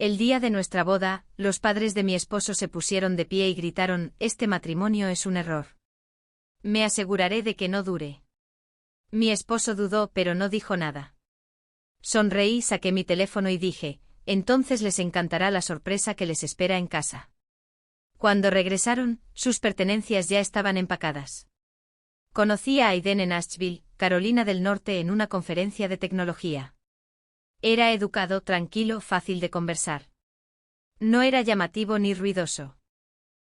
El día de nuestra boda, los padres de mi esposo se pusieron de pie y gritaron: «Este matrimonio es un error. Me aseguraré de que no dure». Mi esposo dudó, pero no dijo nada. Sonreí, saqué mi teléfono y dije: «Entonces les encantará la sorpresa que les espera en casa». Cuando regresaron, sus pertenencias ya estaban empacadas. Conocí a Aiden en Asheville, Carolina del Norte, en una conferencia de tecnología. Era educado, tranquilo, fácil de conversar. No era llamativo ni ruidoso.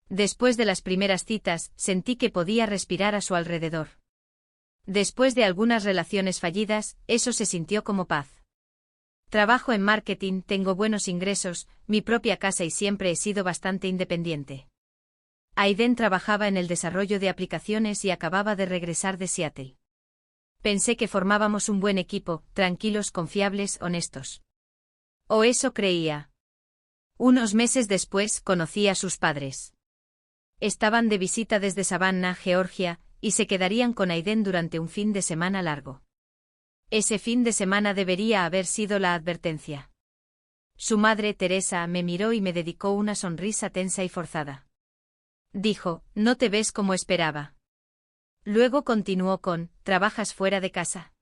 Después de las primeras citas, sentí que podía respirar a su alrededor. Después de algunas relaciones fallidas, eso se sintió como paz. Trabajo en marketing, tengo buenos ingresos, mi propia casa y siempre he sido bastante independiente. Aiden trabajaba en el desarrollo de aplicaciones y acababa de regresar de Seattle. Pensé que formábamos un buen equipo, tranquilos, confiables, honestos. O eso creía. Unos meses después conocí a sus padres. Estaban de visita desde Savannah, Georgia, y se quedarían con Aiden durante un fin de semana largo. Ese fin de semana debería haber sido la advertencia. Su madre, Teresa, me miró y me dedicó una sonrisa tensa y forzada. Dijo: «No te ves como esperaba». Luego continuó con: «¿Trabajas fuera de casa?».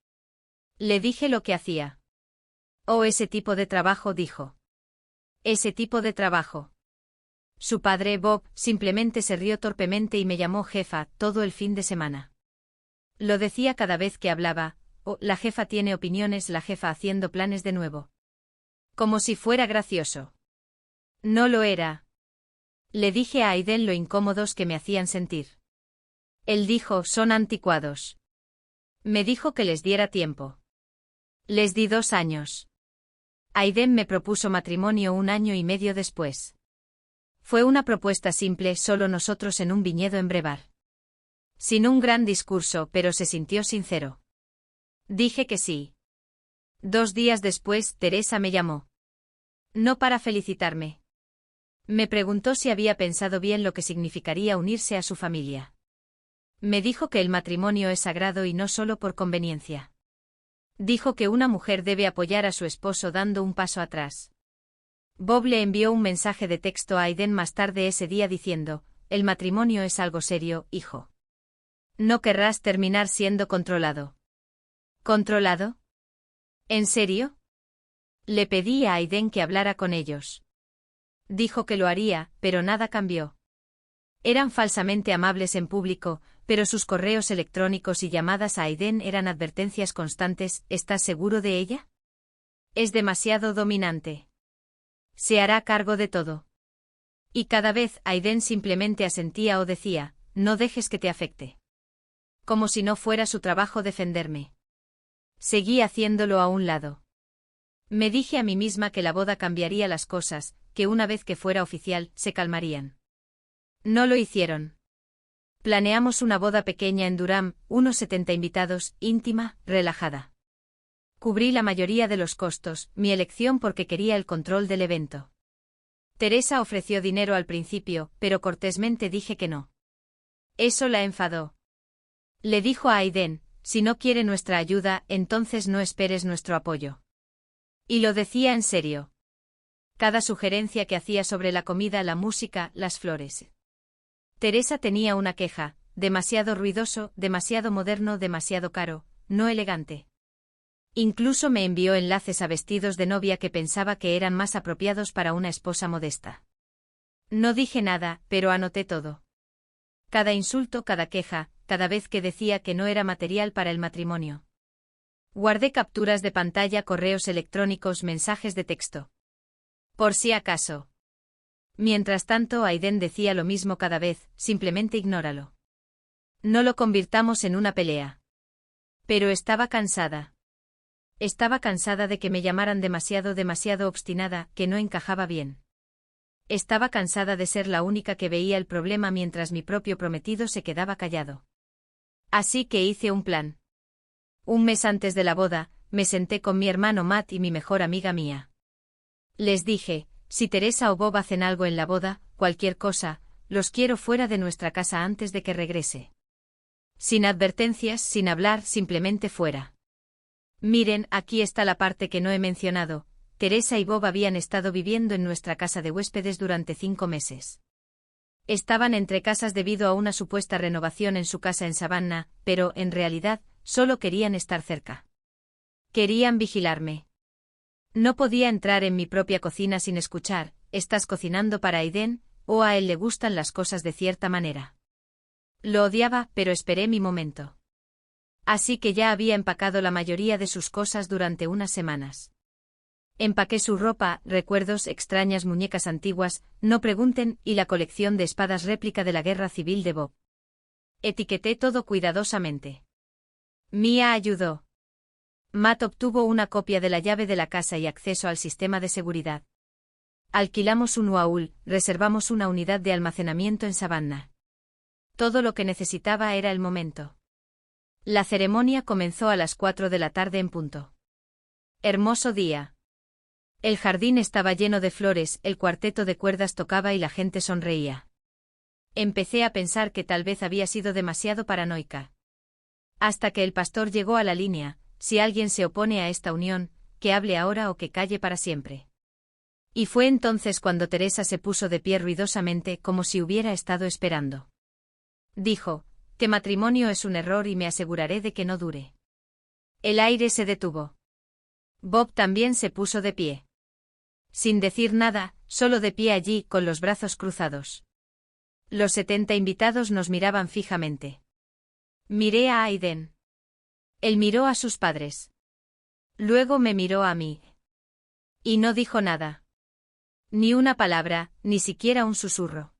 Le dije lo que hacía. «Oh, ese tipo de trabajo», dijo. «Ese tipo de trabajo». Su padre, Bob, simplemente se rió torpemente y me llamó jefa todo el fin de semana. Lo decía cada vez que hablaba: «Oh, la jefa tiene opiniones, la jefa haciendo planes de nuevo». Como si fuera gracioso. No lo era. Le dije a Aiden lo incómodos que me hacían sentir. Él dijo: «Son anticuados». Me dijo que les diera tiempo. Les di 2 años. Aiden me propuso matrimonio 1 año y medio después. Fue una propuesta simple, solo nosotros en un viñedo en brevar. Sin un gran discurso, pero se sintió sincero. Dije que sí. 2 días después, Teresa me llamó. No para felicitarme. Me preguntó si había pensado bien lo que significaría unirse a su familia. Me dijo que el matrimonio es sagrado y no solo por conveniencia. Dijo que una mujer debe apoyar a su esposo dando un paso atrás. Bob le envió un mensaje de texto a Aiden más tarde ese día diciendo: «El matrimonio es algo serio, hijo. No querrás terminar siendo controlado». ¿Controlado? ¿En serio? Le pedí a Aiden que hablara con ellos. Dijo que lo haría, pero nada cambió. Eran falsamente amables en público, pero sus correos electrónicos y llamadas a Aiden eran advertencias constantes: «¿Estás seguro de ella? Es demasiado dominante. Se hará cargo de todo». Y cada vez Aiden simplemente asentía o decía: «No dejes que te afecte». Como si no fuera su trabajo defenderme. Seguí haciéndolo a un lado. Me dije a mí misma que la boda cambiaría las cosas, que una vez que fuera oficial, se calmarían. No lo hicieron. Planeamos una boda pequeña en Durham, unos 70 invitados, íntima, relajada. Cubrí la mayoría de los costos, mi elección porque quería el control del evento. Teresa ofreció dinero al principio, pero cortésmente dije que no. Eso la enfadó. Le dijo a Aiden: «Si no quiere nuestra ayuda, entonces no esperes nuestro apoyo». Y lo decía en serio. Cada sugerencia que hacía sobre la comida, la música, las flores. Teresa tenía una queja: demasiado ruidoso, demasiado moderno, demasiado caro, no elegante. Incluso me envió enlaces a vestidos de novia que pensaba que eran más apropiados para una esposa modesta. No dije nada, pero anoté todo. Cada insulto, cada queja, cada vez que decía que no era material para el matrimonio. Guardé capturas de pantalla, correos electrónicos, mensajes de texto. Por si acaso. Mientras tanto, Aiden decía lo mismo cada vez: «Simplemente ignóralo. No lo convirtamos en una pelea». Pero estaba cansada. Estaba cansada de que me llamaran demasiado obstinada, que no encajaba bien. Estaba cansada de ser la única que veía el problema mientras mi propio prometido se quedaba callado. Así que hice un plan. Un mes antes de la boda, me senté con mi hermano Matt y mi mejor amiga Mia. Les dije: «Si Teresa o Bob hacen algo en la boda, cualquier cosa, los quiero fuera de nuestra casa antes de que regrese. Sin advertencias, sin hablar, simplemente fuera». Miren, aquí está la parte que no he mencionado: Teresa y Bob habían estado viviendo en nuestra casa de huéspedes durante 5 meses. Estaban entre casas debido a una supuesta renovación en su casa en Savannah, pero, en realidad, solo querían estar cerca. Querían vigilarme. No podía entrar en mi propia cocina sin escuchar, ¿estás cocinando para Aiden? O a él le gustan las cosas de cierta manera. Lo odiaba, pero esperé mi momento. Así que ya había empacado la mayoría de sus cosas durante unas semanas. Empaqué su ropa, recuerdos, extrañas muñecas antiguas, no pregunten, y la colección de espadas réplica de la guerra civil de Bob. Etiqueté todo cuidadosamente. Mia ayudó. Matt obtuvo una copia de la llave de la casa y acceso al sistema de seguridad. Alquilamos un UAUL, reservamos una unidad de almacenamiento en Savannah. Todo lo que necesitaba era el momento. La ceremonia comenzó a las 4 de la tarde en punto. Hermoso día. El jardín estaba lleno de flores, el cuarteto de cuerdas tocaba y la gente sonreía. Empecé a pensar que tal vez había sido demasiado paranoica. Hasta que el pastor llegó a la línea: si alguien se opone a esta unión, que hable ahora o que calle para siempre. Y fue entonces cuando Teresa se puso de pie ruidosamente, como si hubiera estado esperando. Dijo: «Tu matrimonio es un error y me aseguraré de que no dure». El aire se detuvo. Bob también se puso de pie. Sin decir nada, solo de pie allí, con los brazos cruzados. Los 70 invitados nos miraban fijamente. Miré a Aiden. Él miró a sus padres. Luego me miró a mí. Y no dijo nada. Ni una palabra, ni siquiera un susurro.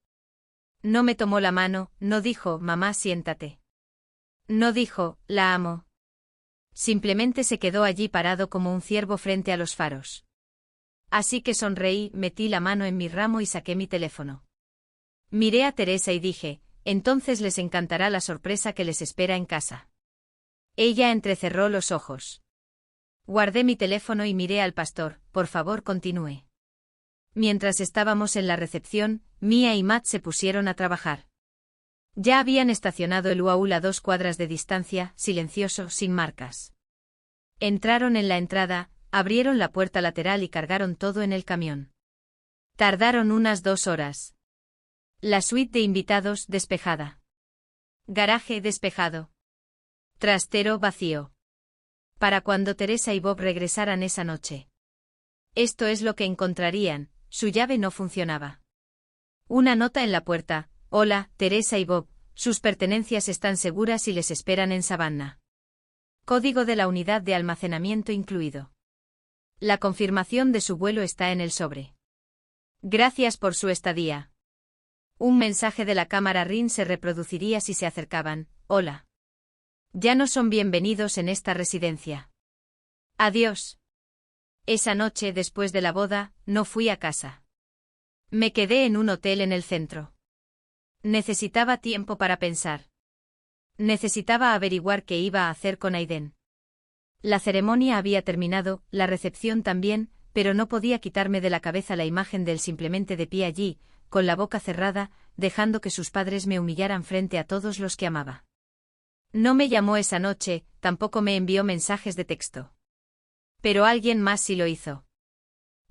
No me tomó la mano, no dijo: «Mamá, siéntate». No dijo: «La amo». Simplemente se quedó allí parado como un ciervo frente a los faros. Así que sonreí, metí la mano en mi ramo y saqué mi teléfono. Miré a Teresa y dije: «Entonces les encantará la sorpresa que les espera en casa». Ella entrecerró los ojos. Guardé mi teléfono y miré al pastor: «Por favor, continúe». Mientras estábamos en la recepción, Mia y Matt se pusieron a trabajar. Ya habían estacionado el UAUL a 2 cuadras de distancia, silencioso, sin marcas. Entraron en la entrada, abrieron la puerta lateral y cargaron todo en el camión. Tardaron unas 2 horas. La suite de invitados despejada. Garaje despejado. Trastero vacío. Para cuando Teresa y Bob regresaran esa noche. Esto es lo que encontrarían: su llave no funcionaba. Una nota en la puerta: «Hola, Teresa y Bob, sus pertenencias están seguras y les esperan en Savannah. Código de la unidad de almacenamiento incluido. La confirmación de su vuelo está en el sobre. Gracias por su estadía». Un mensaje de la cámara RIN se reproduciría si se acercaban: «Hola. Ya no son bienvenidos en esta residencia. Adiós». Esa noche, después de la boda, no fui a casa. Me quedé en un hotel en el centro. Necesitaba tiempo para pensar. Necesitaba averiguar qué iba a hacer con Aiden. La ceremonia había terminado, la recepción también, pero no podía quitarme de la cabeza la imagen de él simplemente de pie allí, con la boca cerrada, dejando que sus padres me humillaran frente a todos los que amaba. No me llamó esa noche, tampoco me envió mensajes de texto. Pero alguien más sí lo hizo.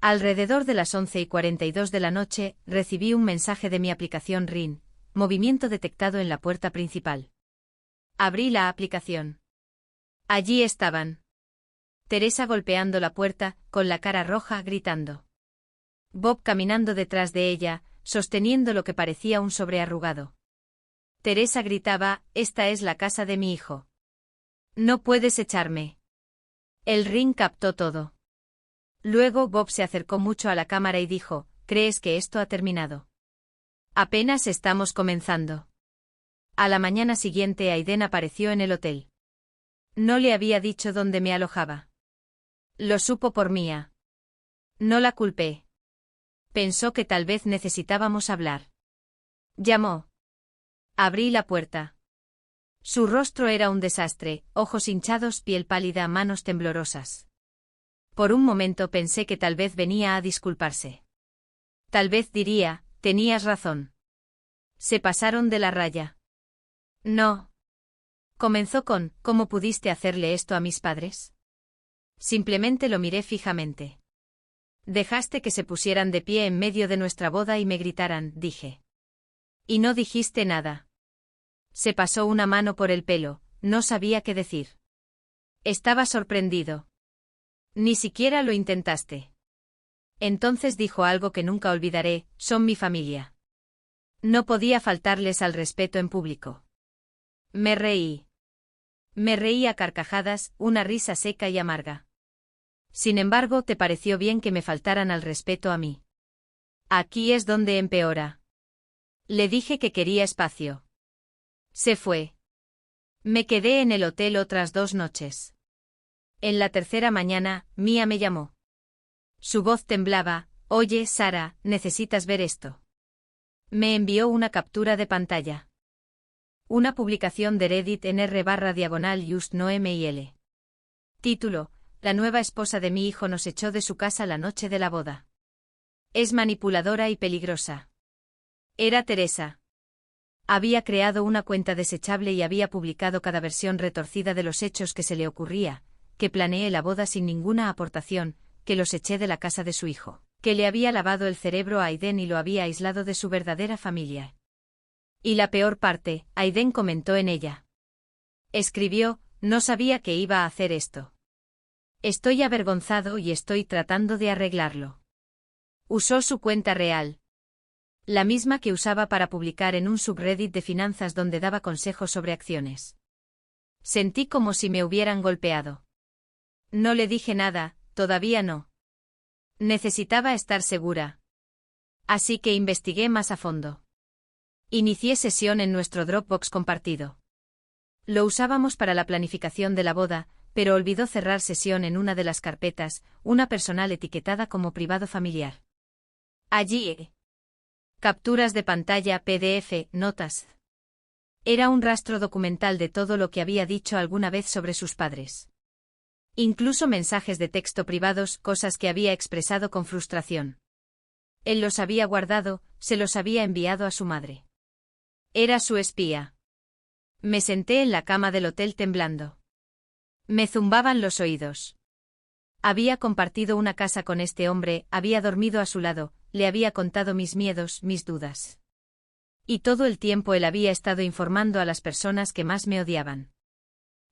Alrededor de las 11:42 de la noche, recibí un mensaje de mi aplicación RIN: movimiento detectado en la puerta principal. Abrí la aplicación. Allí estaban. Teresa golpeando la puerta, con la cara roja, gritando. Bob caminando detrás de ella, sosteniendo lo que parecía un sobre arrugado. Teresa gritaba: «Esta es la casa de mi hijo. No puedes echarme». El RIN captó todo. Luego Bob se acercó mucho a la cámara y dijo: «¿Crees que esto ha terminado? Apenas estamos comenzando». A la mañana siguiente Aiden apareció en el hotel. No le había dicho dónde me alojaba. Lo supo por Mia. No la culpé. Pensó que tal vez necesitábamos hablar. Llamó. Abrí la puerta. Su rostro era un desastre: ojos hinchados, piel pálida, manos temblorosas. Por un momento pensé que tal vez venía a disculparse. Tal vez diría: «Tenías razón. Se pasaron de la raya». No. Comenzó con: «¿Cómo pudiste hacerle esto a mis padres?». Simplemente lo miré fijamente. Dejaste que se pusieran de pie en medio de nuestra boda y me gritaran, dije. Y no dijiste nada. Se pasó una mano por el pelo, no sabía qué decir. Estaba sorprendido. Ni siquiera lo intentaste. Entonces dijo algo que nunca olvidaré, son mi familia. No podía faltarles al respeto en público. Me reí. Me reí a carcajadas, una risa seca y amarga. Sin embargo, te pareció bien que me faltaran al respeto a mí. Aquí es donde empeora. Le dije que quería espacio. Se fue. Me quedé en el hotel otras 2 noches. En la tercera mañana, Mia me llamó. Su voz temblaba, oye, Sara, necesitas ver esto. Me envió una captura de pantalla. Una publicación de Reddit en r/just no mil. Título, la nueva esposa de mi hijo nos echó de su casa la noche de la boda. Es manipuladora y peligrosa. Era Teresa. Había creado una cuenta desechable y había publicado cada versión retorcida de los hechos que se le ocurría, que planeé la boda sin ninguna aportación, que los eché de la casa de su hijo, que le había lavado el cerebro a Aiden y lo había aislado de su verdadera familia. Y la peor parte, Aiden comentó en ella. Escribió, no sabía que iba a hacer esto. Estoy avergonzado y estoy tratando de arreglarlo. Usó su cuenta real. La misma que usaba para publicar en un subreddit de finanzas donde daba consejos sobre acciones. Sentí como si me hubieran golpeado. No le dije nada, todavía no. Necesitaba estar segura. Así que investigué más a fondo. Inicié sesión en nuestro Dropbox compartido. Lo usábamos para la planificación de la boda, pero olvidó cerrar sesión en una de las carpetas, una personal etiquetada como privado familiar. Allí. Capturas de pantalla, PDF, notas. Era un rastro documental de todo lo que había dicho alguna vez sobre sus padres. Incluso mensajes de texto privados, cosas que había expresado con frustración. Él los había guardado, se los había enviado a su madre. Era su espía. Me senté en la cama del hotel temblando. Me zumbaban los oídos. Había compartido una casa con este hombre, había dormido a su lado, le había contado mis miedos, mis dudas. Y todo el tiempo él había estado informando a las personas que más me odiaban.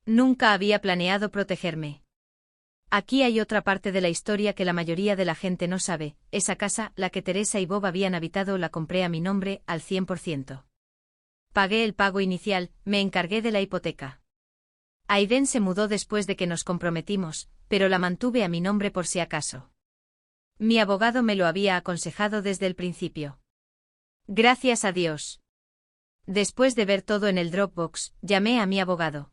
Nunca había planeado protegerme. Aquí hay otra parte de la historia que la mayoría de la gente no sabe, esa casa, la que Teresa y Bob habían habitado, la compré a mi nombre, al 100%. Pagué el pago inicial, me encargué de la hipoteca. Aiden se mudó después de que nos comprometimos, pero la mantuve a mi nombre por si acaso. Mi abogado me lo había aconsejado desde el principio. Gracias a Dios. Después de ver todo en el Dropbox, llamé a mi abogado.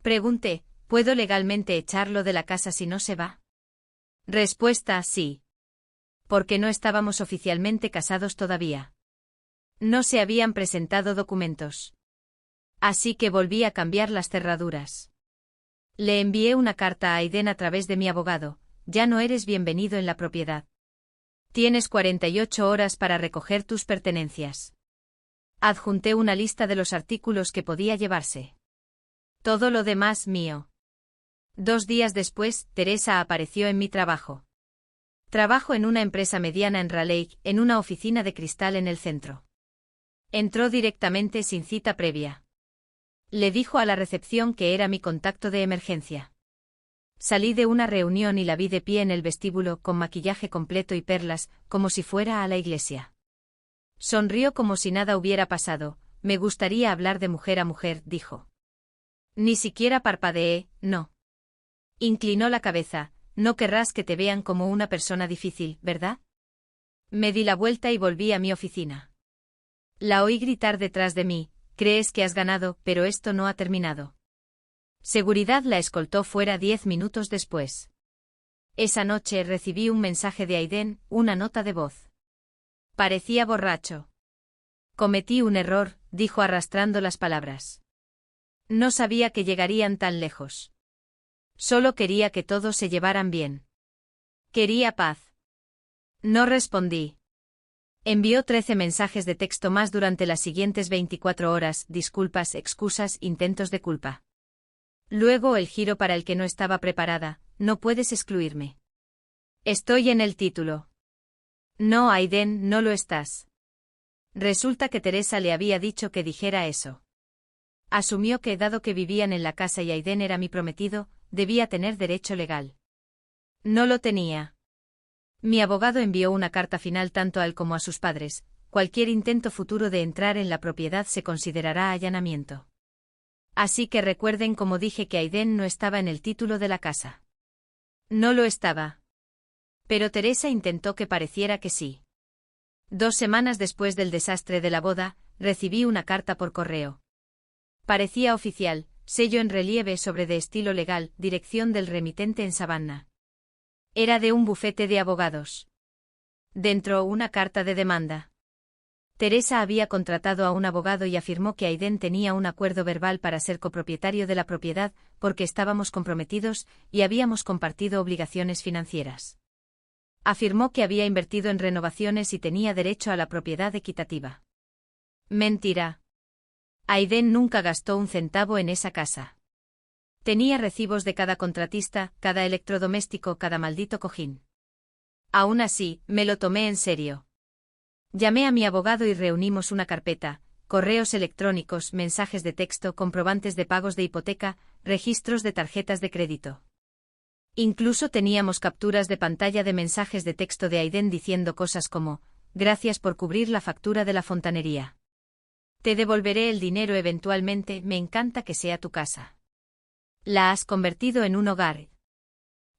Pregunté, ¿puedo legalmente echarlo de la casa si no se va? Respuesta, sí. Porque no estábamos oficialmente casados todavía. No se habían presentado documentos. Así que volví a cambiar las cerraduras. Le envié una carta a Aiden a través de mi abogado, ya no eres bienvenido en la propiedad. Tienes 48 horas para recoger tus pertenencias. Adjunté una lista de los artículos que podía llevarse. Todo lo demás mío. 2 días después, Teresa apareció en mi trabajo. Trabajo en una empresa mediana en Raleigh, en una oficina de cristal en el centro. Entró directamente sin cita previa. Le dijo a la recepción que era mi contacto de emergencia. Salí de una reunión y la vi de pie en el vestíbulo con maquillaje completo y perlas, como si fuera a la iglesia. Sonrió como si nada hubiera pasado. Me gustaría hablar de mujer a mujer, dijo. Ni siquiera parpadeé, no. Inclinó la cabeza, no querrás que te vean como una persona difícil, ¿verdad? Me di la vuelta y volví a mi oficina. La oí gritar detrás de mí, crees que has ganado, pero esto no ha terminado. Seguridad la escoltó fuera 10 minutos después. Esa noche recibí un mensaje de Aiden, una nota de voz. Parecía borracho. Cometí un error, dijo arrastrando las palabras. No sabía que llegarían tan lejos. Solo quería que todos se llevaran bien. Quería paz. No respondí. Envió 13 mensajes de texto más durante las siguientes 24 horas, disculpas, excusas, intentos de culpa. Luego el giro para el que no estaba preparada, no puedes excluirme. Estoy en el título. No, Aiden, no lo estás. Resulta que Teresa le había dicho que dijera eso. Asumió que, dado que vivían en la casa y Aiden era mi prometido, debía tener derecho legal. No lo tenía. Mi abogado envió una carta final tanto a él como a sus padres. Cualquier intento futuro de entrar en la propiedad se considerará allanamiento. Así que recuerden como dije que Aiden no estaba en el título de la casa. No lo estaba. Pero Teresa intentó que pareciera que sí. 2 semanas después del desastre de la boda, recibí una carta por correo. Parecía oficial, sello en relieve sobre de estilo legal, dirección del remitente en Savannah. Era de un bufete de abogados. Dentro una carta de demanda. Teresa había contratado a un abogado y afirmó que Aiden tenía un acuerdo verbal para ser copropietario de la propiedad, porque estábamos comprometidos y habíamos compartido obligaciones financieras. Afirmó que había invertido en renovaciones y tenía derecho a la propiedad equitativa. Mentira. Aiden nunca gastó un centavo en esa casa. Tenía recibos de cada contratista, cada electrodoméstico, cada maldito cojín. Aún así, me lo tomé en serio. Llamé a mi abogado y reunimos una carpeta, correos electrónicos, mensajes de texto, comprobantes de pagos de hipoteca, registros de tarjetas de crédito. Incluso teníamos capturas de pantalla de mensajes de texto de Aiden diciendo cosas como: gracias por cubrir la factura de la fontanería. Te devolveré el dinero eventualmente, me encanta que sea tu casa. La has convertido en un hogar.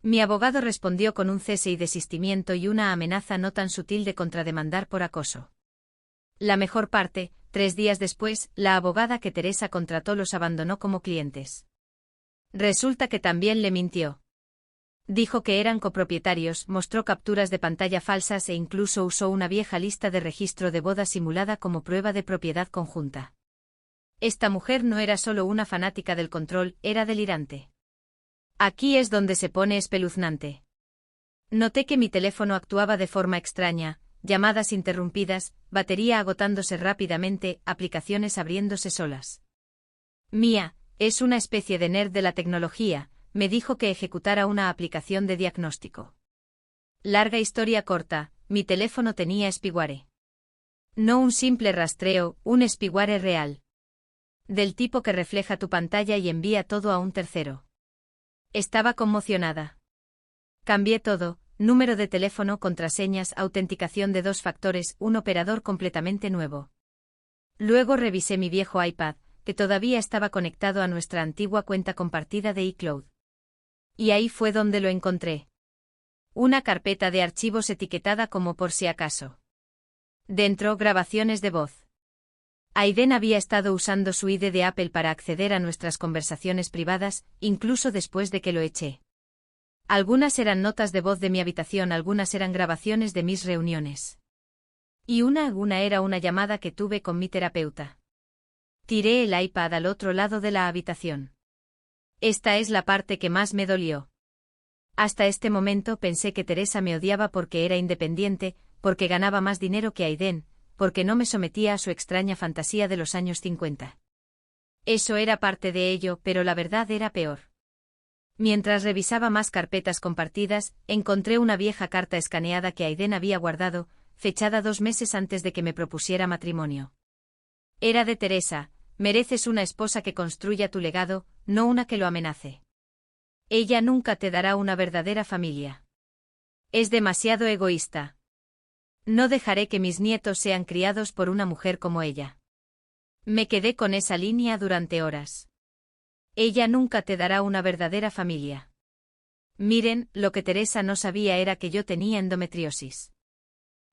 Mi abogado respondió con un cese y desistimiento y una amenaza no tan sutil de contrademandar por acoso. La mejor parte, 3 días después, la abogada que Teresa contrató los abandonó como clientes. Resulta que también le mintió. Dijo que eran copropietarios, mostró capturas de pantalla falsas e incluso usó una vieja lista de registro de boda simulada como prueba de propiedad conjunta. Esta mujer no era solo una fanática del control, era delirante. Aquí es donde se pone espeluznante. Noté que mi teléfono actuaba de forma extraña, llamadas interrumpidas, batería agotándose rápidamente, aplicaciones abriéndose solas. Mía, es una especie de nerd de la tecnología, me dijo que ejecutara una aplicación de diagnóstico. Larga historia corta, mi teléfono tenía spyware. No un simple rastreo, un spyware real. Del tipo que refleja tu pantalla y envía todo a un tercero. Estaba conmocionada. Cambié todo: número de teléfono, contraseñas, autenticación de 2 factores, un operador completamente nuevo. Luego revisé mi viejo iPad, que todavía estaba conectado a nuestra antigua cuenta compartida de iCloud. Y ahí fue donde lo encontré. Una carpeta de archivos etiquetada como por si acaso. Dentro, grabaciones de voz. Aiden había estado usando su ID de Apple para acceder a nuestras conversaciones privadas, incluso después de que lo eché. Algunas eran notas de voz de mi habitación, algunas eran grabaciones de mis reuniones. Y una era una llamada que tuve con mi terapeuta. Tiré el iPad al otro lado de la habitación. Esta es la parte que más me dolió. Hasta este momento pensé que Teresa me odiaba porque era independiente, porque ganaba más dinero que Aiden, porque no me sometía a su extraña fantasía de los años 50. Eso era parte de ello, pero la verdad era peor. Mientras revisaba más carpetas compartidas, encontré una vieja carta escaneada que Aiden había guardado, fechada 2 meses antes de que me propusiera matrimonio. Era de Teresa: mereces una esposa que construya tu legado, no una que lo amenace. Ella nunca te dará una verdadera familia. Es demasiado egoísta. No dejaré que mis nietos sean criados por una mujer como ella. Me quedé con esa línea durante horas. Ella nunca te dará una verdadera familia. Miren, lo que Teresa no sabía era que yo tenía endometriosis.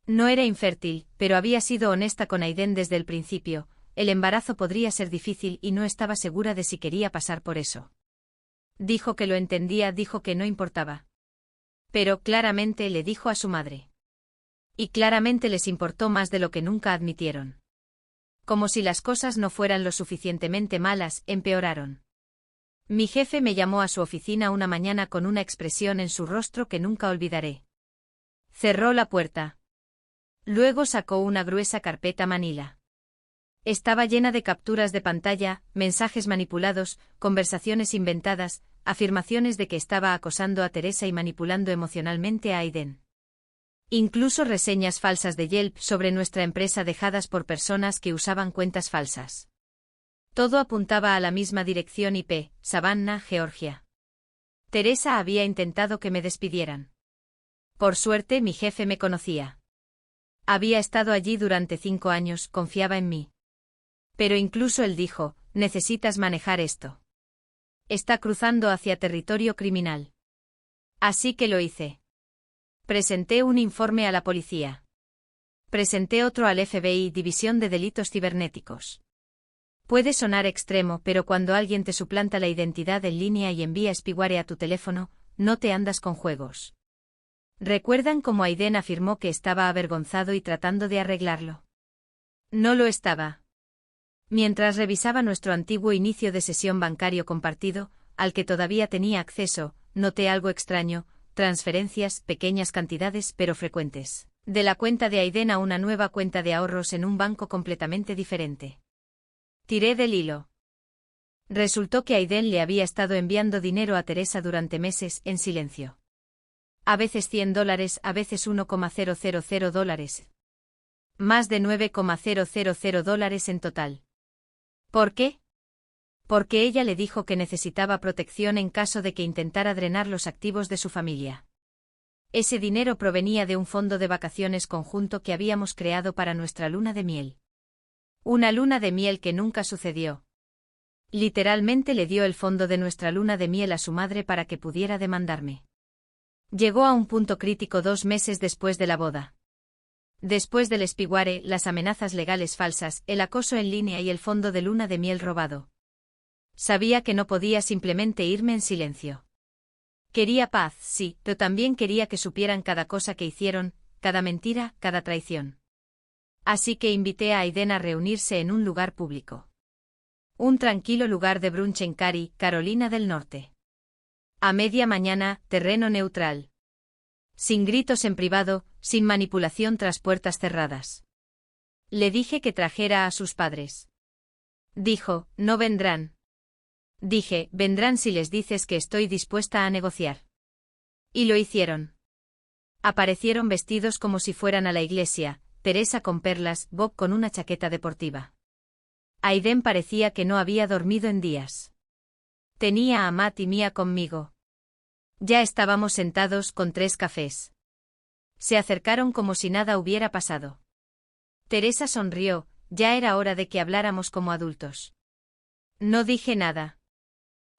No era infértil, pero había sido honesta con Aiden desde el principio. El embarazo podría ser difícil y no estaba segura de si quería pasar por eso. Dijo que lo entendía, dijo que no importaba. Pero claramente le dijo a su madre. Y claramente les importó más de lo que nunca admitieron. Como si las cosas no fueran lo suficientemente malas, empeoraron. Mi jefe me llamó a su oficina una mañana con una expresión en su rostro que nunca olvidaré. Cerró la puerta. Luego sacó una gruesa carpeta manila. Estaba llena de capturas de pantalla, mensajes manipulados, conversaciones inventadas, afirmaciones de que estaba acosando a Teresa y manipulando emocionalmente a Aiden. Incluso reseñas falsas de Yelp sobre nuestra empresa dejadas por personas que usaban cuentas falsas. Todo apuntaba a la misma dirección IP, Savannah, Georgia. Teresa había intentado que me despidieran. Por suerte, mi jefe me conocía. Había estado allí durante 5 años, confiaba en mí. Pero incluso él dijo, necesitas manejar esto. Está cruzando hacia territorio criminal. Así que lo hice. Presenté un informe a la policía. Presenté otro al FBI, División de Delitos Cibernéticos. Puede sonar extremo, pero cuando alguien te suplanta la identidad en línea y envía spyware a tu teléfono, no te andas con juegos. ¿Recuerdan cómo Aiden afirmó que estaba avergonzado y tratando de arreglarlo? No lo estaba. Mientras revisaba nuestro antiguo inicio de sesión bancario compartido, al que todavía tenía acceso, noté algo extraño, transferencias, pequeñas cantidades pero frecuentes, de la cuenta de Aiden a una nueva cuenta de ahorros en un banco completamente diferente. Tiré del hilo. Resultó que Aiden le había estado enviando dinero a Teresa durante meses, en silencio. A veces $100, a veces $1,000. Más de $9,000 en total. ¿Por qué? Porque ella le dijo que necesitaba protección en caso de que intentara drenar los activos de su familia. Ese dinero provenía de un fondo de vacaciones conjunto que habíamos creado para nuestra luna de miel. Una luna de miel que nunca sucedió. Literalmente le dio el fondo de nuestra luna de miel a su madre para que pudiera demandarme. Llegó a un punto crítico 2 meses después de la boda. Después del spyware, las amenazas legales falsas, el acoso en línea y el fondo de luna de miel robado. Sabía que no podía simplemente irme en silencio. Quería paz, sí, pero también quería que supieran cada cosa que hicieron, cada mentira, cada traición. Así que invité a Aiden a reunirse en un lugar público. Un tranquilo lugar de brunch en Cary, Carolina del Norte. A media mañana, terreno neutral. Sin gritos en privado, sin manipulación tras puertas cerradas. Le dije que trajera a sus padres. Dijo, no vendrán. Dije, vendrán si les dices que estoy dispuesta a negociar. Y lo hicieron. Aparecieron vestidos como si fueran a la iglesia, Teresa con perlas, Bob con una chaqueta deportiva. Aiden parecía que no había dormido en días. Tenía a Matt y Mia conmigo. Ya estábamos sentados con 3 cafés. Se acercaron como si nada hubiera pasado. Teresa sonrió, ya era hora de que habláramos como adultos. No dije nada.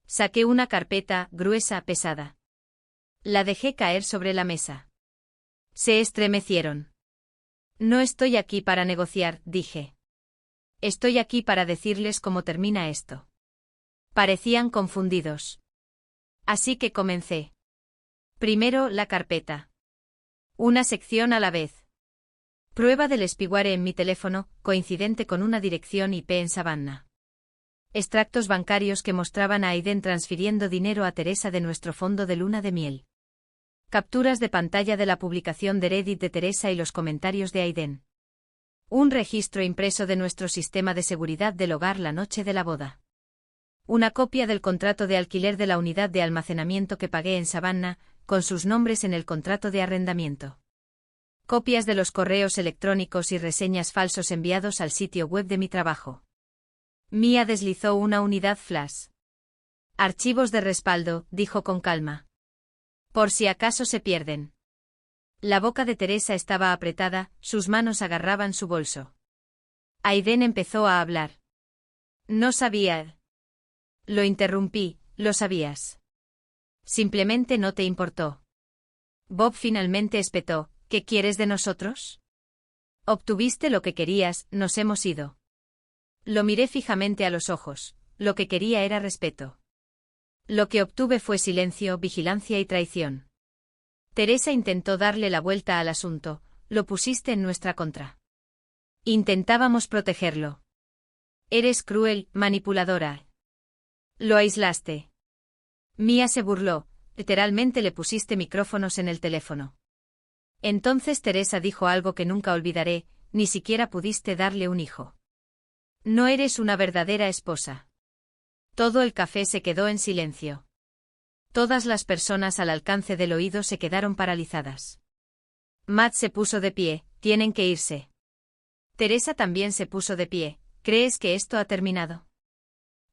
Saqué una carpeta, gruesa, pesada. La dejé caer sobre la mesa. Se estremecieron. No estoy aquí para negociar, dije. Estoy aquí para decirles cómo termina esto. Parecían confundidos. Así que comencé. Primero, la carpeta. Una sección a la vez. Prueba del spyware en mi teléfono, coincidente con una dirección IP en Savannah. Extractos bancarios que mostraban a Aiden transfiriendo dinero a Teresa de nuestro fondo de luna de miel. Capturas de pantalla de la publicación de Reddit de Teresa y los comentarios de Aiden. Un registro impreso de nuestro sistema de seguridad del hogar la noche de la boda. Una copia del contrato de alquiler de la unidad de almacenamiento que pagué en Savannah, con sus nombres en el contrato de arrendamiento. Copias de los correos electrónicos y reseñas falsos enviados al sitio web de mi trabajo. Mia deslizó una unidad flash. Archivos de respaldo, dijo con calma. Por si acaso se pierden. La boca de Teresa estaba apretada, sus manos agarraban su bolso. Aiden empezó a hablar. No sabía. Lo interrumpí, lo sabías. Simplemente no te importó. Bob finalmente espetó, ¿qué quieres de nosotros? Obtuviste lo que querías, nos hemos ido. Lo miré fijamente a los ojos, lo que quería era respeto. Lo que obtuve fue silencio, vigilancia y traición. Teresa intentó darle la vuelta al asunto, lo pusiste en nuestra contra. Intentábamos protegerlo. Eres cruel, manipuladora. Lo aislaste. Mia se burló, literalmente le pusiste micrófonos en el teléfono. Entonces Teresa dijo algo que nunca olvidaré, ni siquiera pudiste darle un hijo. No eres una verdadera esposa. Todo el café se quedó en silencio. Todas las personas al alcance del oído se quedaron paralizadas. Matt se puso de pie, tienen que irse. Teresa también se puso de pie, ¿crees que esto ha terminado?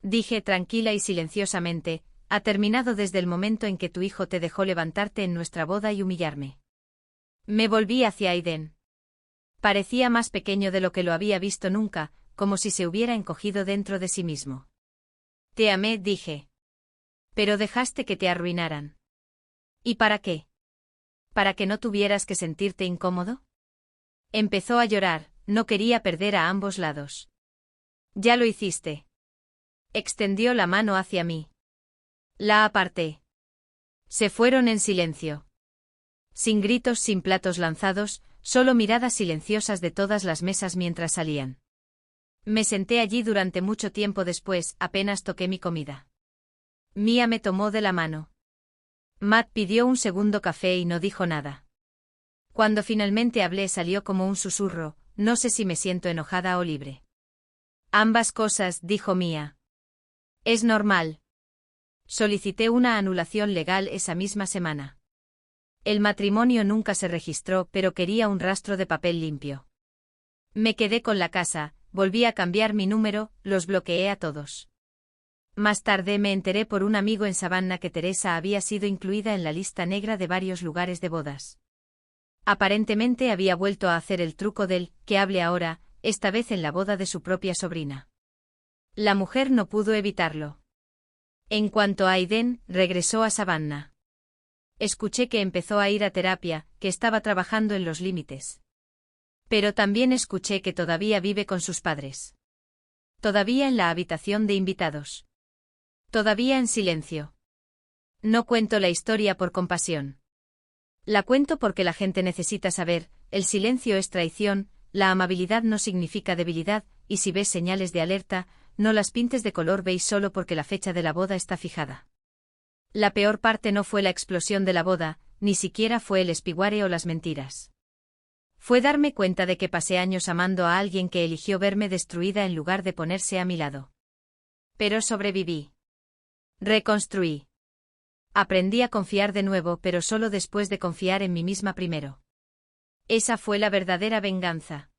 Dije tranquila y silenciosamente, ha terminado desde el momento en que tu hijo te dejó levantarte en nuestra boda y humillarme. Me volví hacia Aiden. Parecía más pequeño de lo que lo había visto nunca, como si se hubiera encogido dentro de sí mismo. Te amé, dije. Pero dejaste que te arruinaran. ¿Y para qué? ¿Para que no tuvieras que sentirte incómodo? Empezó a llorar, no quería perder a ambos lados. Ya lo hiciste. Extendió la mano hacia mí. La aparté. Se fueron en silencio. Sin gritos, sin platos lanzados, solo miradas silenciosas de todas las mesas mientras salían. Me senté allí durante mucho tiempo después, apenas toqué mi comida. Mia me tomó de la mano. Matt pidió un segundo café y no dijo nada. Cuando finalmente hablé salió como un susurro, no sé si me siento enojada o libre. Ambas cosas, dijo Mia. Es normal. Solicité una anulación legal esa misma semana. El matrimonio nunca se registró, pero quería un rastro de papel limpio. Me quedé con la casa, volví a cambiar mi número, los bloqueé a todos. Más tarde me enteré por un amigo en Savannah que Teresa había sido incluida en la lista negra de varios lugares de bodas. Aparentemente había vuelto a hacer el truco del que hable ahora, esta vez en la boda de su propia sobrina. La mujer no pudo evitarlo. En cuanto a Aiden, regresó a Savannah. Escuché que empezó a ir a terapia, que estaba trabajando en los límites. Pero también escuché que todavía vive con sus padres. Todavía en la habitación de invitados. Todavía en silencio. No cuento la historia por compasión. La cuento porque la gente necesita saber, el silencio es traición, la amabilidad no significa debilidad, y si ves señales de alerta, no las pintes de color beige solo porque la fecha de la boda está fijada. La peor parte no fue la explosión de la boda, ni siquiera fue el espiguare o las mentiras. Fue darme cuenta de que pasé años amando a alguien que eligió verme destruida en lugar de ponerse a mi lado. Pero sobreviví. Reconstruí. Aprendí a confiar de nuevo, pero solo después de confiar en mí misma primero. Esa fue la verdadera venganza.